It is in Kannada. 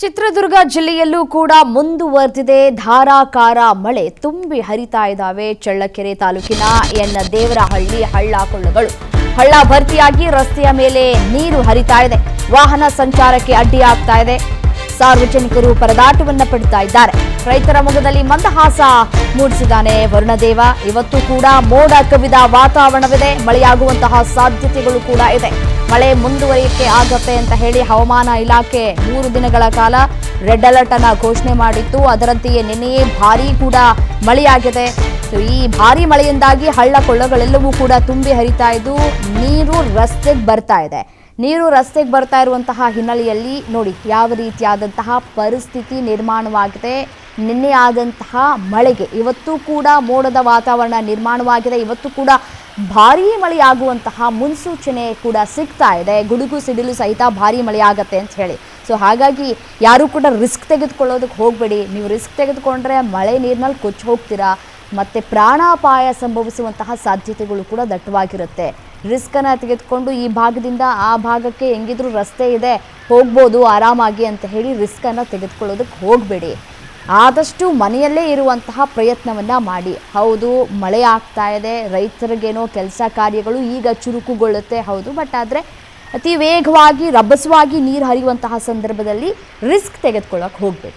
ಚಿತ್ರದುರ್ಗ ಜಿಲ್ಲೆಯಲ್ಲೂ ಕೂಡ ಮುಂದುವರೆದಿದೆ ಧಾರಾಕಾರ ಮಳೆ ತುಂಬಿ ಹರಿತಾ ಇದ್ದಾವೆ ಚಳ್ಳಕೆರೆ ತಾಲೂಕಿನ ದೇವರಹಳ್ಳಿ ಹಳ್ಳ-ಕೊಳ್ಳಗಳು. ಹಳ್ಳ ಭರ್ತಿಯಾಗಿ ರಸ್ತೆಯ ಮೇಲೆ ನೀರು ಹರಿತಾ ಇದೆ. ವಾಹನ ಸಂಚಾರಕ್ಕೆ ಅಡ್ಡಿಯಾಗ್ತಾ ಇದೆ. ಸಾರ್ವಜನಿಕರು ಪರದಾಟವನ್ನ ಪಡ್ತಾ ಇದ್ದಾರೆ. ರೈತರ ಮುಖದಲ್ಲಿ ಮಂದಹಾಸ ಮೂಡಿಸಿದ್ದಾನೆ ವರುಣದೇವ. ಇವತ್ತು ಕೂಡ ಮೋಡ ಕವಿದ ವಾತಾವರಣವಿದೆ. ಮಳೆಯಾಗುವಂತಹ ಸಾಧ್ಯತೆಗಳು ಕೂಡ ಇದೆ. ಮಳೆ ಮುಂದುವರಿಯಕ್ಕೆ ಆಗತ್ತೆ ಅಂತ ಹೇಳಿ ಹವಾಮಾನ ಇಲಾಖೆ 3 ದಿನಗಳ ಕಾಲ ರೆಡ್ ಅಲರ್ಟ್ ಅನ್ನ ಘೋಷಣೆ ಮಾಡಿತ್ತು. ಅದರಂತೆಯೇ ನಿನ್ನೆಯೇ ಭಾರೀ ಕೂಡ ಮಳೆಯಾಗಿದೆ. ಈ ಭಾರೀ ಮಳೆಯಿಂದಾಗಿ ಹಳ್ಳ ಕೊಳ್ಳಗಳೆಲ್ಲವೂ ಕೂಡ ತುಂಬಿ ಹರಿತಾ ಇದ್ದು ನೀರು ರಸ್ತೆಗೆ ಬರ್ತಾ ಇದೆ. ನೀರು ರಸ್ತೆಗೆ ಬರ್ತಾ ಇರುವಂತಹ ಹಿನ್ನೆಲೆಯಲ್ಲಿ ನೋಡಿ ಯಾವ ರೀತಿಯಾದಂತಹ ಪರಿಸ್ಥಿತಿ ನಿರ್ಮಾಣವಾಗಿದೆ. ನಿನ್ನೆ ಆದಂತಹ ಮಳೆಗೆ ಇವತ್ತು ಕೂಡ ಮೋಡದ ವಾತಾವರಣ ನಿರ್ಮಾಣವಾಗಿದೆ. ಇವತ್ತು ಕೂಡ ಭಾರೀ ಮಳೆಯಾಗುವಂತಹ ಮುನ್ಸೂಚನೆ ಕೂಡ ಸಿಗ್ತಾ ಇದೆ. ಗುಡುಗು ಸಿಡಿಲು ಸಹಿತ ಭಾರೀ ಮಳೆಯಾಗತ್ತೆ ಅಂತ ಹೇಳಿ. ಸೊ ಹಾಗಾಗಿ ಯಾರು ಕೂಡ ರಿಸ್ಕ್ ತೆಗೆದುಕೊಳ್ಳೋದಕ್ಕೆ ಹೋಗಬೇಡಿ. ನೀವು ರಿಸ್ಕ್ ತೆಗೆದುಕೊಂಡ್ರೆ ಮಳೆ ನೀರಿನಲ್ಲಿ ಕೊಚ್ಚಿ ಹೋಗ್ತೀರಾ, ಮತ್ತು ಪ್ರಾಣಾಪಾಯ ಸಂಭವಿಸುವಂತಹ ಸಾಧ್ಯತೆಗಳು ಕೂಡ ದಟ್ಟವಾಗಿರುತ್ತೆ. ರಿಸ್ಕನ್ನು ತೆಗೆದುಕೊಂಡು ಈ ಭಾಗದಿಂದ ಆ ಭಾಗಕ್ಕೆ ಹೆಂಗಿದ್ರು ರಸ್ತೆ ಇದೆ, ಹೋಗ್ಬೋದು ಆರಾಮಾಗಿ ಅಂತ ಹೇಳಿ ರಿಸ್ಕನ್ನು ತೆಗೆದುಕೊಳ್ಳೋದಕ್ಕೆ ಹೋಗಬೇಡಿ. ಆದಷ್ಟು ಮನೆಯಲ್ಲೇ ಇರುವಂತಹ ಪ್ರಯತ್ನವನ್ನು ಮಾಡಿ. ಹೌದು, ಮಳೆ ಆಗ್ತಾ ಇದೆ, ರೈತರಿಗೇನೋ ಕೆಲಸ ಕಾರ್ಯಗಳು ಈಗ ಚುರುಕುಗೊಳ್ಳುತ್ತೆ, ಹೌದು. ಬಟ್ ಆದರೆ ಅತಿ ವೇಗವಾಗಿ ರಭಸವಾಗಿ ನೀರು ಹರಿಯುವಂತಹ ಸಂದರ್ಭದಲ್ಲಿ ರಿಸ್ಕ್ ತೆಗೆದುಕೊಳ್ಳೋಕೆ ಹೋಗಬೇಡಿ.